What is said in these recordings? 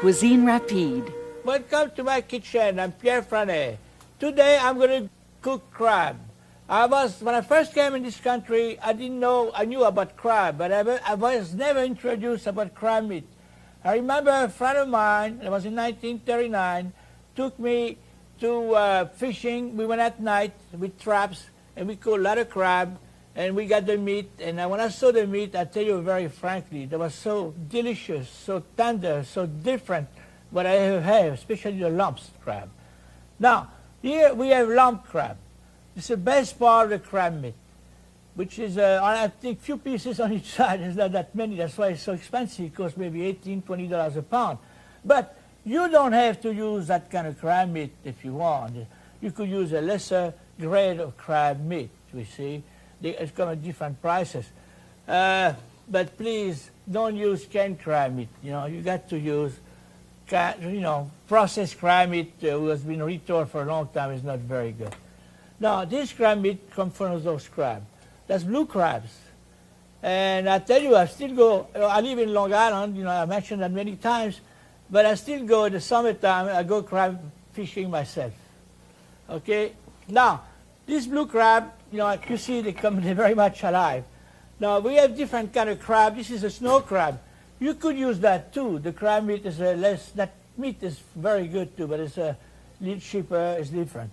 Cuisine Rapide. Welcome to my kitchen. I'm Pierre Franey. Today I'm going to cook crab. When I first came in this country, I knew about crab, but I was never introduced about crab meat. I remember a friend of mine, it was in 1939, took me to fishing. We went at night with traps, and we caught a lot of crab, and we got the meat. And when I saw the meat, I tell you very frankly, it was so delicious, so tender, so different what I have had, especially the lumps crab. Now, here we have lump crab. It's the best part of the crab meat, which is, I think, few pieces on each side. There's not that many. That's why it's so expensive. It costs maybe $18, $20 a pound. But you don't have to use that kind of crab meat if you want. You could use a lesser grade of crab meat, you see. It's come at different prices. But please, don't use canned crab meat. You know, you got to use, processed crab meat who has been retold for a long time is not very good. Now, this crab meat comes from those crabs. That's blue crabs. And I tell you, I still go, I live in Long Island, I mentioned that many times, but I still go in the summertime, I go crab fishing myself. Okay? Now, this blue crab, you see they're very much alive. Now, we have different kind of crab. This is a snow crab. You could use that too. The crab meat is that meat is very good too, but it's a little cheaper, it's different.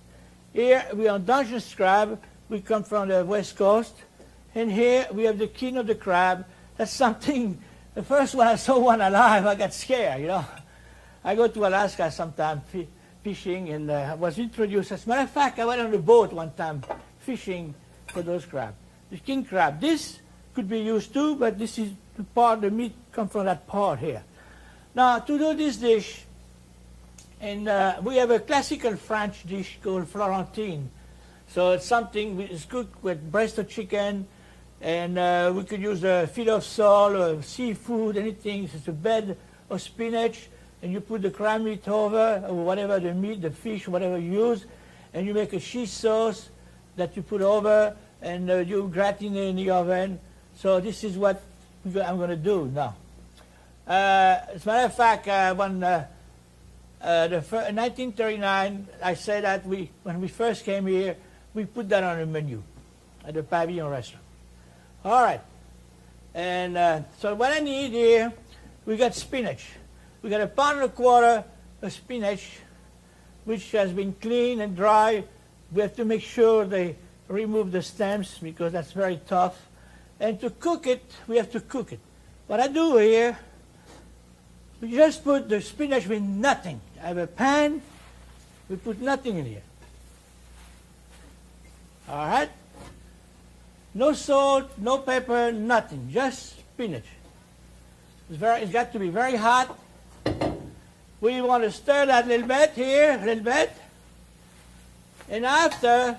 Here we are on Dungeness crab. We come from the West Coast. And here we have the king of the crab. That's something, the first one I saw one alive, I got scared, I go to Alaska sometimes fishing, and I was introduced. As a matter of fact, I went on a boat one time fishing for those crab. The king crab. This could be used too, but this is the part, the meat comes from that part here. Now, to do this dish, and we have a classical French dish called Florentine. So it's something it's cooked with breast of chicken, and we could use a filet of sole or seafood, anything. It's a bed of spinach, and you put the crab meat over, or whatever the meat, the fish, whatever you use, and you make a cheese sauce that you put over, and you gratin it in the oven. So this is what I'm going to do now. As a matter of fact, in 1939, I said that when we first came here, we put that on the menu at the Pavilion restaurant. All right. And so what I need here, we got spinach. We got 1.25 pounds of spinach, which has been cleaned and dry. We have to make sure they remove the stems because that's very tough. And to cook it, we have to cook it. What I do here, we just put the spinach with nothing. I have a pan, we put nothing in here. All right? No salt, no pepper, nothing, just spinach. It's got to be very hot. We want to stir that a little bit here, a little bit. And after,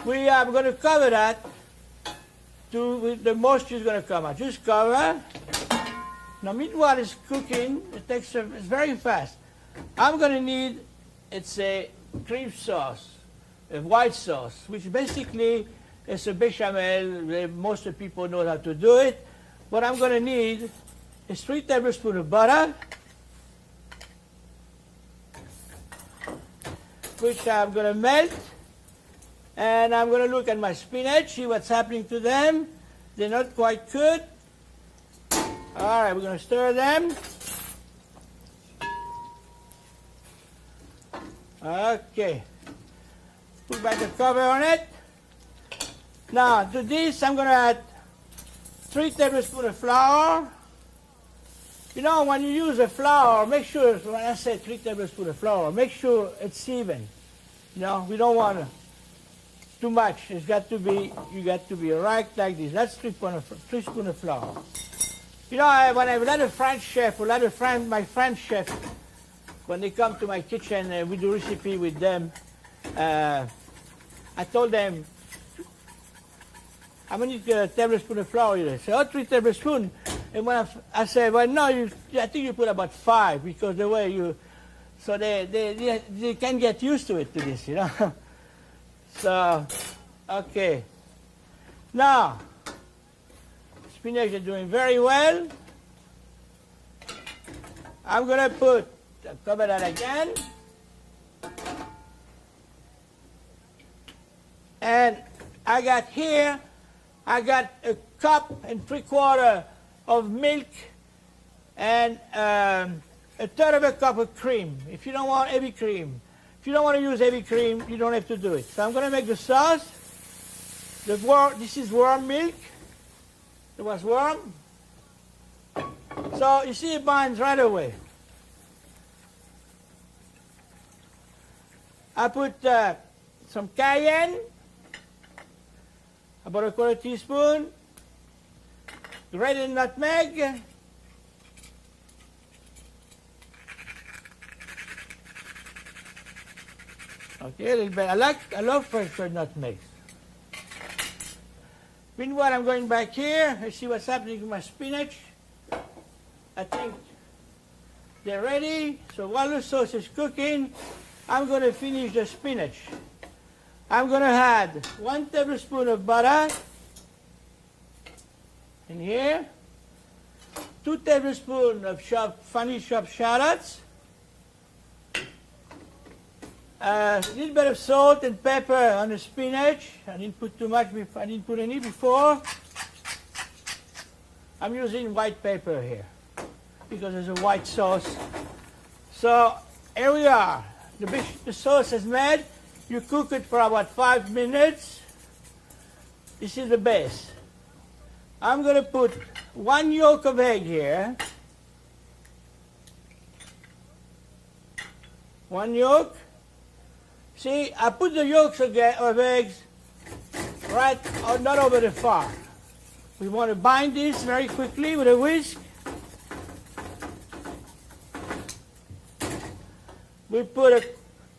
we are going to cover that the moisture is going to come out. Just cover. Now, meanwhile it's cooking, it's very fast. I'm going to need, it's a cream sauce, a white sauce, which basically is a bechamel. Most of the people know how to do it. What I'm going to need is 3 tablespoons of butter, which I'm going to melt. And I'm going to look at my spinach, see what's happening to them. They're not quite good. All right, we're going to stir them. Okay. Put back the cover on it. Now, to this, I'm going to add 3 tablespoons of flour. When you use a flour, make sure, when I say 3 tablespoons of flour, make sure it's even. We don't want too much. You got to be right like this. That's 3 spoons of flour. When I have a lot of French chefs, my French chefs, when they come to my kitchen and we do recipe with them, I told them, how many tablespoons of flour you say? Oh, 3 tablespoons. And when I said, well, no, I think you put about 5 because the way so they can get used to it, to this, So, okay. Now, spinach is doing very well. I'm going to cover that again. And I got here, I got a cup and 3/4 of milk and a third of a cup of cream. If you don't want heavy cream, if you don't want to use heavy cream, you don't have to do it. So I'm going to make the sauce. This is warm milk. It was warm. So you see it binds right away. I put some cayenne, about a 1/4 teaspoon, grated nutmeg, okay, a little bit. I love fresh nutmegs. Meanwhile, I'm going back here and see what's happening with my spinach. I think they're ready. So while the sauce is cooking, I'm going to finish the spinach. I'm going to add 1 tablespoon of butter in here, 2 tablespoons of finely chopped shallots, a little bit of salt and pepper on the spinach. I didn't put too much, I didn't put any before. I'm using white pepper here because it's a white sauce. So here we are. The sauce is made. You cook it for about 5 minutes. This is the base. I'm going to put 1 yolk of egg here. 1 yolk. See, I put the yolks of eggs right, not over the fire. We want to bind this very quickly with a whisk. We put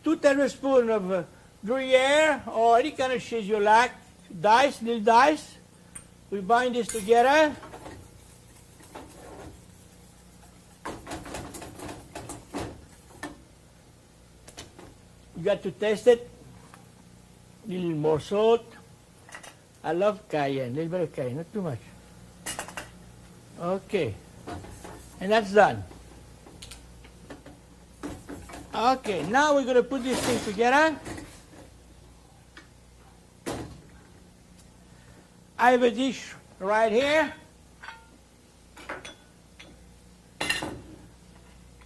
2 tablespoons of Gruyere or any kind of cheese you like, little dice. We bind this together. You got to taste it. A little more salt. I love cayenne, a little bit of cayenne, not too much. Okay, and that's done. Okay, now we're going to put this thing together. I have a dish right here.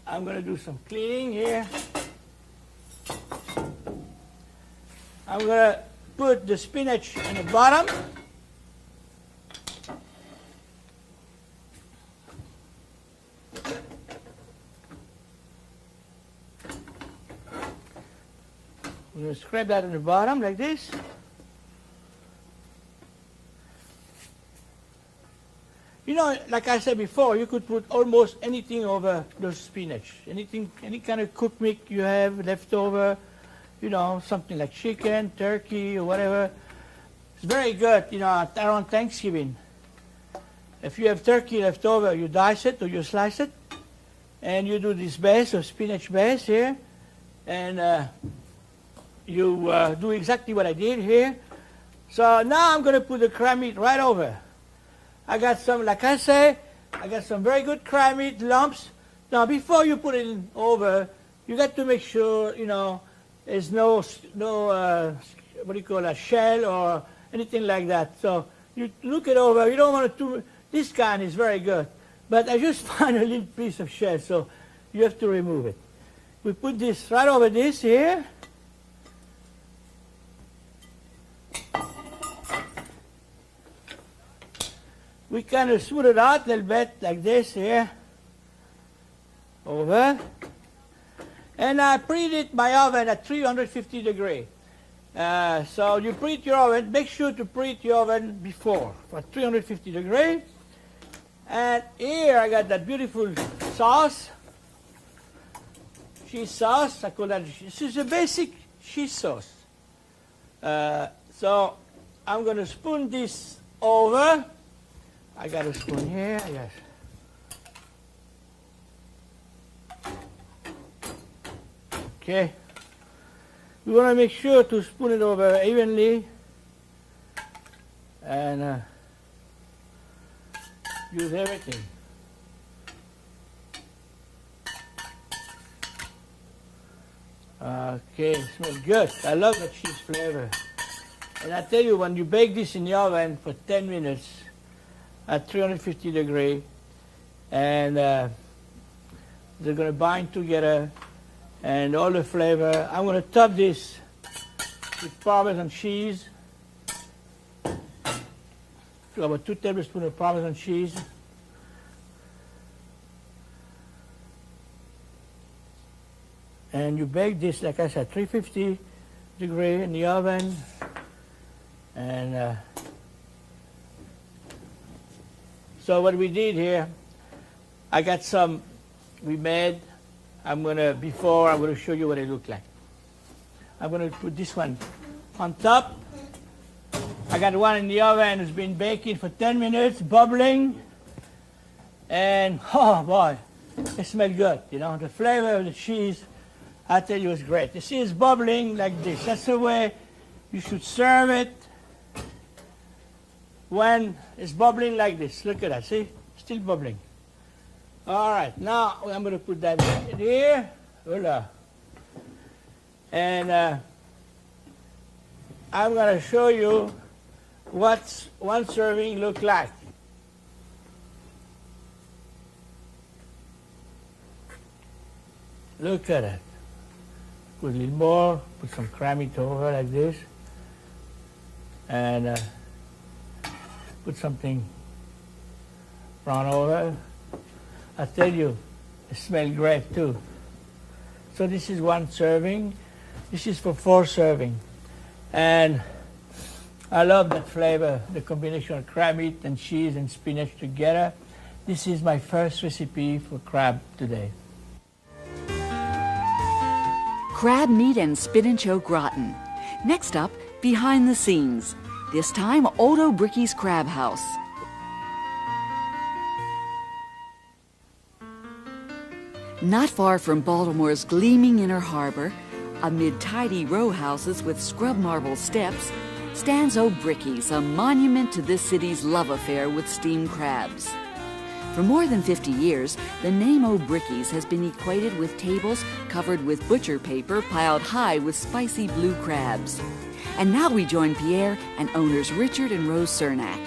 I'm going to do some cleaning here. I'm going to put the spinach in the bottom. I'm going to scrape that in the bottom like this. You know, like I said before, you could put almost anything over the spinach. Anything, any kind of cooked meat you have left over, you know, something like chicken, turkey, or whatever. It's very good, you know, around Thanksgiving. If you have turkey left over, you dice it or you slice it, and you do this base of spinach base here, and you do exactly what I did here. So now I'm going to put the crab meat right over. I got some, like I say, I got some very good crab meat lumps. Now, before you put it in over, you got to make sure, you know, there's no what do you call that, shell or anything like that. So you look it over. You don't want to, this kind is very good. But I just found a little piece of shell, so you have to remove it. We put this right over this here. We kind of smooth it out a little bit like this here. Over. And I preheat my oven at 350 degrees. So you preheat your oven. Make sure to preheat your oven before for 350 degrees. And here I got that beautiful sauce. Cheese sauce. I call that. This is a basic cheese sauce. So I'm going to spoon this over. I got a spoon here, yes. Okay. We want to make sure to spoon it over evenly and use everything. Okay, it smells good. I love the cheese flavor. And I tell you, when you bake this in the oven for 10 minutes at 350 degrees, and they're going to bind together, and all the flavor. I'm going to top this with Parmesan cheese. So about 2 tablespoons of Parmesan cheese. And you bake this, like I said, 350 degrees in the oven. And so what we did here, I got some we made. I'm going to show you what it looked like. I'm going to put this one on top. I got one in the oven. It's been baking for 10 minutes, bubbling. And, oh boy, it smells good. You know, the flavor of the cheese, I tell you, is great. You see, it's bubbling like this. That's the way you should serve it when it's bubbling like this. Look at that, see? Still bubbling. All right, now I'm going to put that in here. Hola. And I'm going to show you what one serving look like. Look at it. Put a little more, put some crab meat over like this, and put something brown over. I tell you, it smells great too. So this is one serving. This is for 4 serving. And I love that flavor, the combination of crab meat and cheese and spinach together. This is my first recipe for crab today. Crab meat and spinach au gratin. Next up, behind the scenes. This time, Odo Bricky's Crab House. Not far from Baltimore's gleaming inner harbor, amid tidy row houses with scrub marble steps, stands O'Bricky's, a monument to this city's love affair with steamed crabs. For more than 50 years, the name O'Bricky's has been equated with tables covered with butcher paper piled high with spicy blue crabs. And now we join Pierre and owners Richard and Rose Cernak.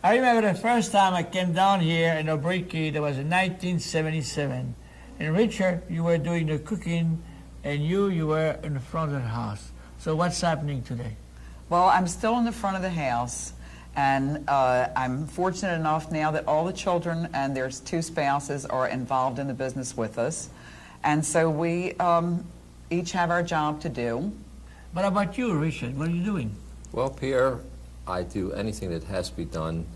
I remember the first time I came down here in O'Bricky, that was in 1977. And Richard, you were doing the cooking, and you were in the front of the house. So what's happening today? Well, I'm still in the front of the house, and I'm fortunate enough now that all the children and their 2 spouses are involved in the business with us. And so we each have our job to do. What about you, Richard? What are you doing? Well, Pierre, I do anything that has to be done,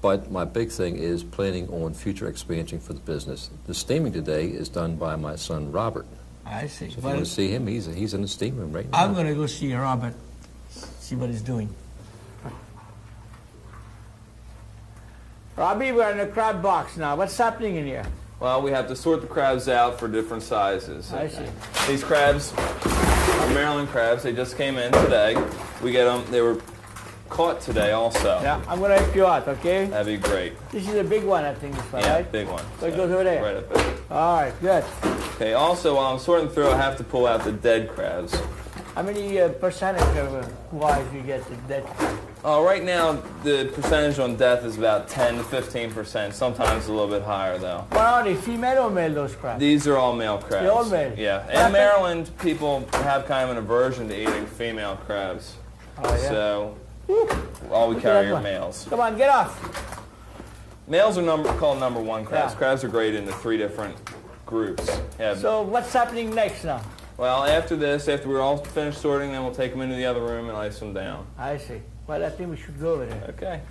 but my big thing is planning on future expansion for the business. The steaming today is done by my son, Robert. I see. So if you want to see him, he's in the steam room right now. I'm going to go see Robert, see what he's doing. Robbie, we're in a crab box now. What's happening in here? Well, we have to sort the crabs out for different sizes. I see. These crabs are Maryland crabs. They just came in today. We get them. They were caught today also. Yeah, I'm going to help you out, okay? That'd be great. This is a big one, I think, this one, Yeah, right? big one. So it goes over there? Right up there. All right, good. Okay, also, while I'm sorting through, I have to pull out the dead crabs. How many percentage of wise you get the dead crab? Right now, the percentage on death is about 10 to 15%. Sometimes a little bit higher, though. What are they, female or male, those crabs? These are all male crabs. They're all male? Yeah. In Maryland, people have kind of an aversion to eating female crabs. Oh, yeah? So, all we carry are males. Come on, get off. Males are called number 1 crabs. Yeah. Crabs are graded into 3 different groups. Yeah. So what's happening next now? Well, after this, after we're all finished sorting, then we'll take them into the other room and ice them down. I see. Well, I think we should go over there. Okay.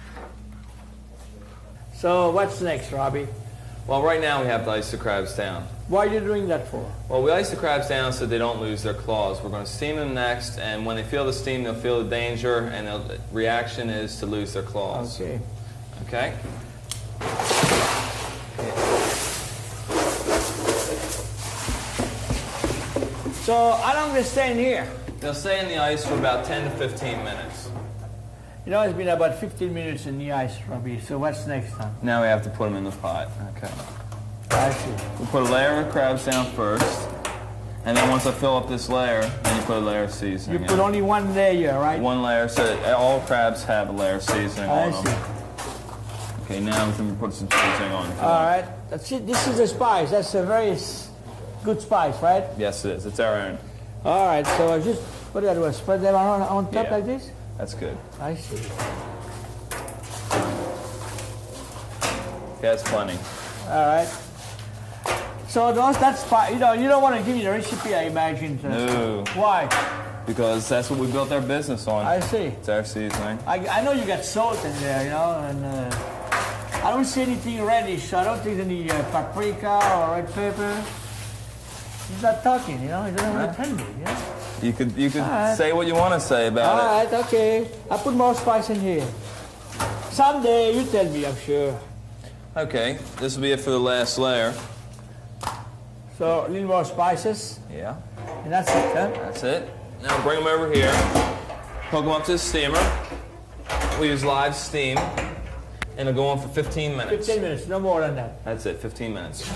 So what's next, Robbie? Well, right now we have to ice the crabs down. Why are you doing that for? Well, we ice the crabs down so they don't lose their claws. We're going to steam them next, and when they feel the steam, they'll feel the danger, and the reaction is to lose their claws. Okay. Okay? So how long they stay in here? They'll stay in the ice for about 10 to 15 minutes. You know, it's been about 15 minutes in the ice, Robbie. So what's next time? Now we have to put them in the pot. Okay. I see. We'll put a layer of crabs down first, and then once I fill up this layer, then you put a layer of seasoning You put only one layer, right? One layer, so all crabs have a layer of seasoning on them. Okay, now we can put some seasoning on. All right, that's it. This is a spice. That's a very good spice, right? Yes, it is. It's our own. All right, so I just, what do I do? Spread them on top like this? That's good. I see. That's plenty. All right. So that's fine. You know, you don't want to give me the recipe, I imagine. No. Why? Because that's what we built our business on. I see. It's our seasoning. I know you got salt in there, you know, and I don't see anything reddish, so I don't think any paprika or red pepper. He's not talking, you know. He doesn't want to tell me, you know. You could say what you want to say about it. All right, okay. I put more spice in here. Someday, you tell me, I'm sure. Okay, this will be it for the last layer. So, a little more spices. Yeah. And that's it, huh? That's it. Now bring them over here. Hook them up to the steamer. We use live steam. And it'll go on for 15 minutes. 15 minutes, no more than that. That's it, 15 minutes.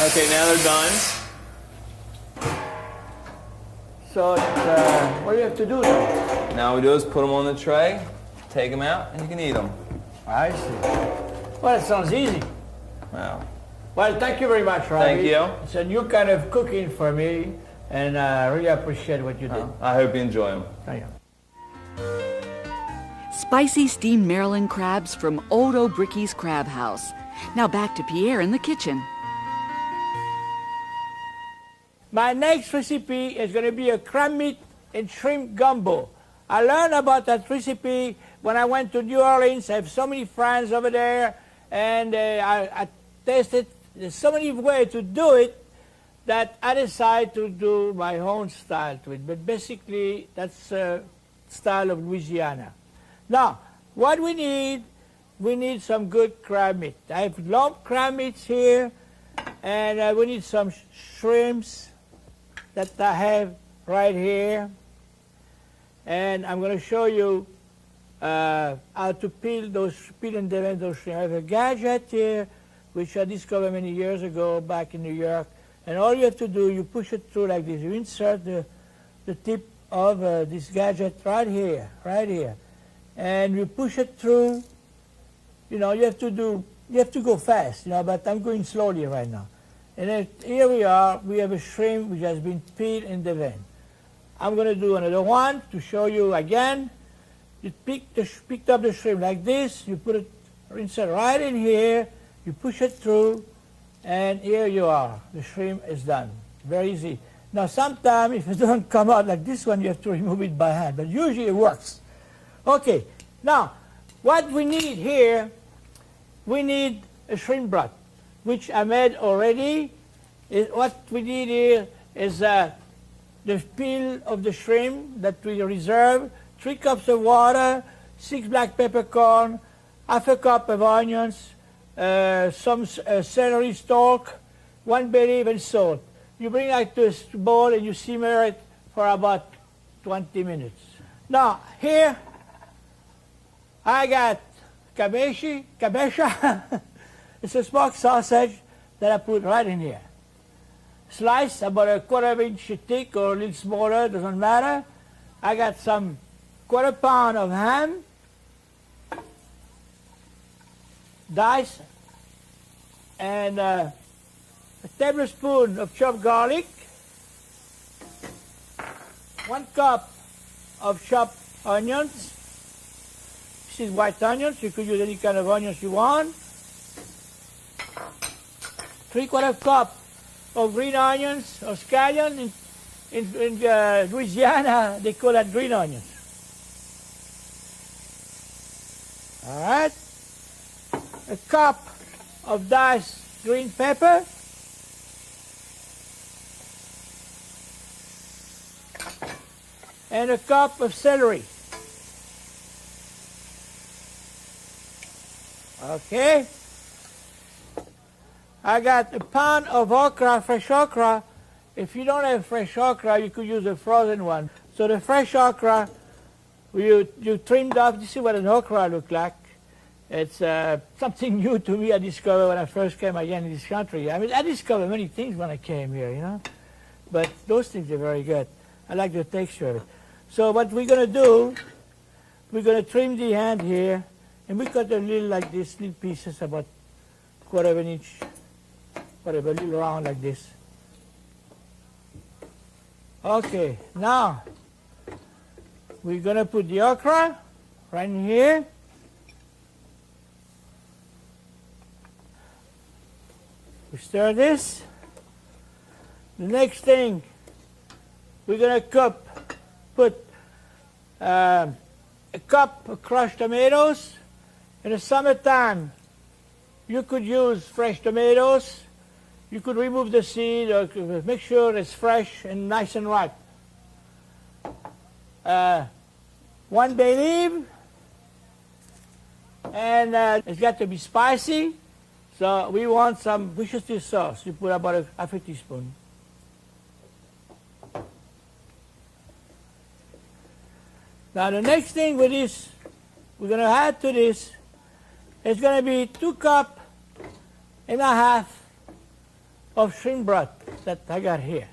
Okay, now they're done. So, what do you have to do now? Now what we do is put them on the tray, take them out, and you can eat them. I see. Well, it sounds easy. Wow. Well, thank you very much, Robbie. Thank you. It's a new kind of cooking for me, and I really appreciate what you did. I hope you enjoy them. Thank you. Spicy steamed Maryland crabs from Old O'Bricky's Crab House. Now back to Pierre in the kitchen. My next recipe is going to be a crab meat and shrimp gumbo. I learned about that recipe when I went to New Orleans. I have so many friends over there, and I tasted. There's so many ways to do it that I decided to do my own style to it. But basically, that's the style of Louisiana. Now, what we need some good crab meat. I have lump crab meats here, and we need some shrimps that I have right here. And I'm going to show you how to peel and develop those shrimp. I have a gadget here, which I discovered many years ago back in New York. And all you have to do, you push it through like this. You insert the tip of this gadget right here. And you push it through. You know, you have to go fast, you know, but I'm going slowly right now. And then here we are. We have a shrimp which has been peeled in the vein. I'm going to do another one to show you again. You picked up the shrimp like this. You put it insert right in here. You push it through, and here you are. The shrimp is done. Very easy. Now, sometimes if it doesn't come out like this one, you have to remove it by hand. But usually it works. Okay. Now, what we need here, we need a shrimp broth, which I made already. What we need here is the peel of the shrimp that we reserve, 3 cups of water, 6 black peppercorn, half a cup of onions, some celery stalk, 1 bay leaf, and salt. You bring that to a bowl and you simmer it for about 20 minutes. Now, here I got cabesha. It's a smoked sausage that I put right in here. Sliced about a 1/4 inch thick or a little smaller, doesn't matter. I got some 1/4 pound of ham, diced, and a tablespoon of chopped garlic, 1 cup of chopped onions. This is white onions. You could use any kind of onions you want. 3/4 cup of green onions or scallion. In Louisiana, they call that green onions. All right. A cup of diced green pepper. And a cup of celery. Okay. I got a pound of okra, fresh okra. If you don't have fresh okra, you could use a frozen one. So the fresh okra, You trimmed off. This is what an okra looks like. It's something new to me. I discovered when I first came again in this country. I mean, I discovered many things when I came here, you know. But those things are very good. I like the texture of it. So what we're going to do, we're going to trim the hand here, and we cut a little like this, little pieces about 1/4 of an inch, whatever, a little round like this. Okay, now we're going to put the okra right in here. We stir this. The next thing, we're going to put a cup of crushed tomatoes. In the summertime, you could use fresh tomatoes. You could remove the seed or make sure it's fresh and nice and ripe. 1 bay leaf, and it's got to be spicy. So we want some Worcestershire sauce. You put about half a teaspoon. Now the next thing with this, we're going to add to this, it's going to be 2.5 cups of shrimp broth that I got here.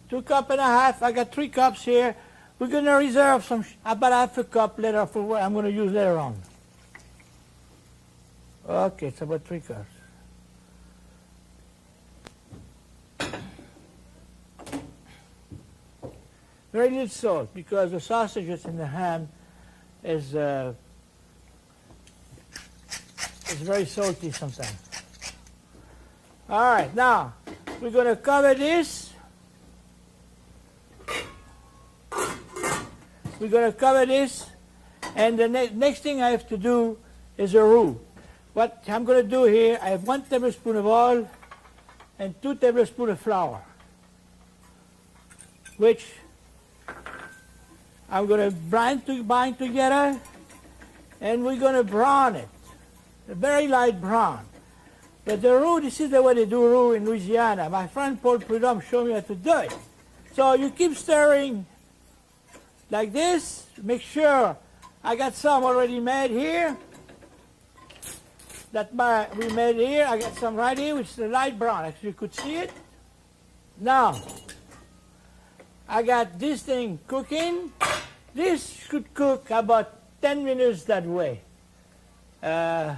2.5 cups. I got 3 cups here. We're going to reserve some, about 1/2 cup later for what I'm going to use later on. Okay, it's about 3 cups. Very little salt because the sausages in the ham is very salty sometimes. All right, now we're going to cover this. We're going to cover this, and the next thing I have to do is a roux. What I'm going to do here, I have 1 tablespoon of oil and 2 tablespoons of flour, which I'm going to bind together, and we're going to brown it, a very light brown. But the roux, this is the way they do roux in Louisiana. My friend Paul Prudhomme showed me how to do it. So you keep stirring like this. Make sure I got some already made here. We made here. I got some right here, which is a light brown. Actually, you could see it. Now, I got this thing cooking. This should cook about 10 minutes that way. So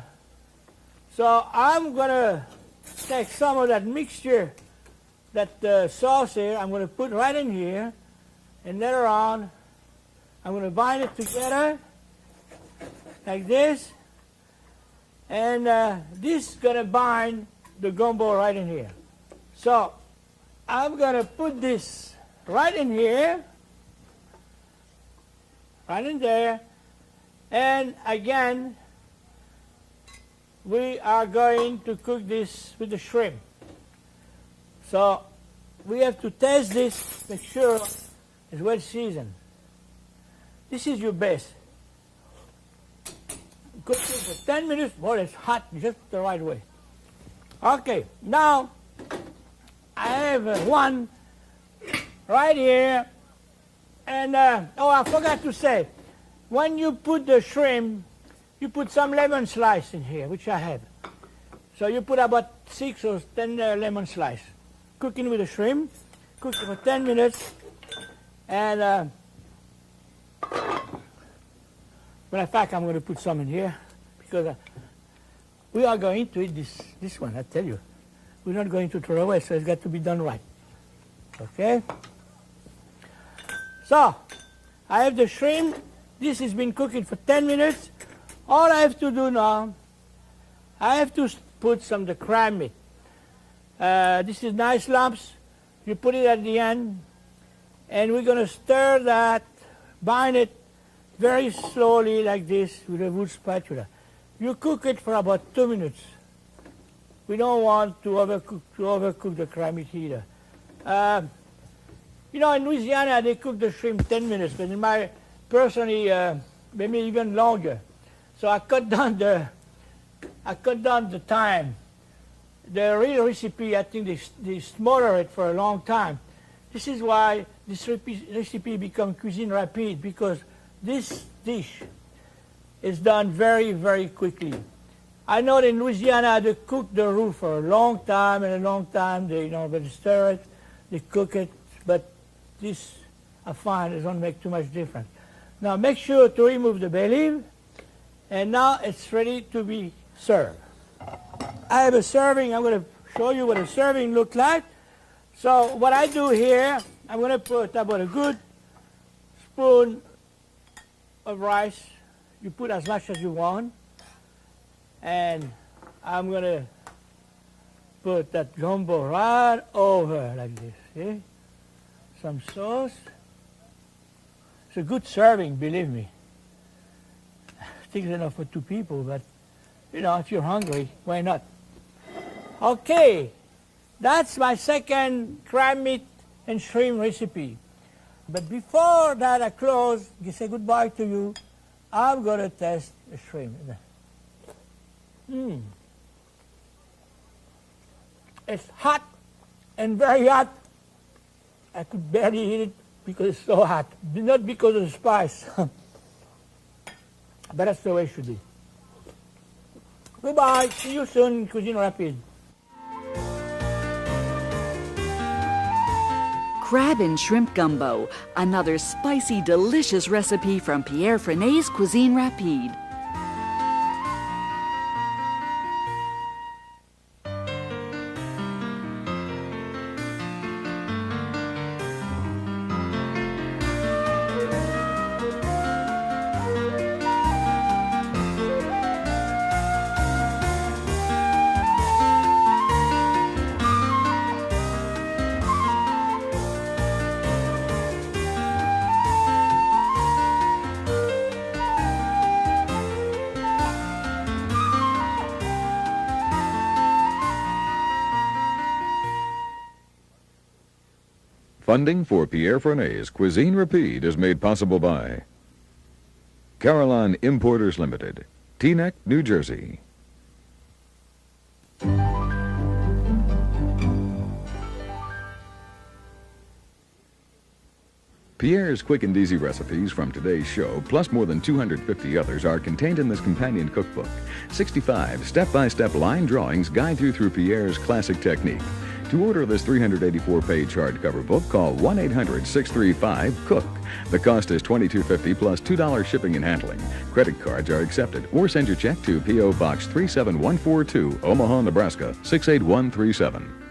I'm going to take some of that mixture, that sauce here, I'm going to put right in here, and later on, I'm going to bind it together like this, and this is going to bind the gumbo right in here. So I'm going to put this right in here, right in there, and again, we are going to cook this with the shrimp. So we have to taste this, make sure it's well seasoned. This is your base. Cook it for 10 minutes. Well, it's hot just the right way. Okay, now I have one right here. And, oh, I forgot to say, when you put the shrimp, you put some lemon slice in here, which I have. So you put about 6 or 10 lemon slice. Cooking with the shrimp. Cook it for 10 minutes. And matter of fact, I'm going to put some in here because we are going to eat this one, I tell you. We're not going to throw away, so it's got to be done right. Okay? So, I have the shrimp. This has been cooking for 10 minutes. All I have to do now, I have to put some of the crab meat. This is nice lumps. You put it at the end, and we're going to stir that, bind it very slowly like this with a wood spatula. You cook it for about 2 minutes. We don't want to overcook the crab meat either. You know, in Louisiana they cook the shrimp 10 minutes, but in my personally maybe even longer. So I cut down the time. The real recipe, I think they smother it for a long time. This is why this recipe become Cuisine Rapide, because this dish is done very, very quickly. I know in Louisiana they cook the roux for a long time, they, they stir it, they cook it, but this, I find, it don't make too much difference. Now make sure to remove the bay leaf, and now it's ready to be served. I have a serving. I'm going to show you what a serving looks like. So what I do here, I'm going to put about a good spoon of rice. You put as much as you want. And I'm going to put that gumbo right over like this. See? Some sauce. It's a good serving, believe me. I think it's enough for 2 people, but if you're hungry, why not? Okay, that's my second crab meat and shrimp recipe. But before that I close, say goodbye to you, I'm going to test the shrimp. It's hot and very hot. I could barely eat it because it's so hot, not because of the spice. But that's the way it should be. Goodbye. See you soon in Cuisine Rapide. Crab and shrimp gumbo, another spicy, delicious recipe from Pierre Franey's Cuisine Rapide. Funding for Pierre Franey's Cuisine Rapide is made possible by Caroline Importers Limited, Teaneck, New Jersey. Pierre's quick and easy recipes from today's show, plus more than 250 others, are contained in this companion cookbook. 65 step-by-step line drawings guide you through Pierre's classic technique. To order this 384-page hardcover book, call 1-800-635-COOK. The cost is $22.50 plus $2 shipping and handling. Credit cards are accepted, or send your check to P.O. Box 37142, Omaha, Nebraska 68137.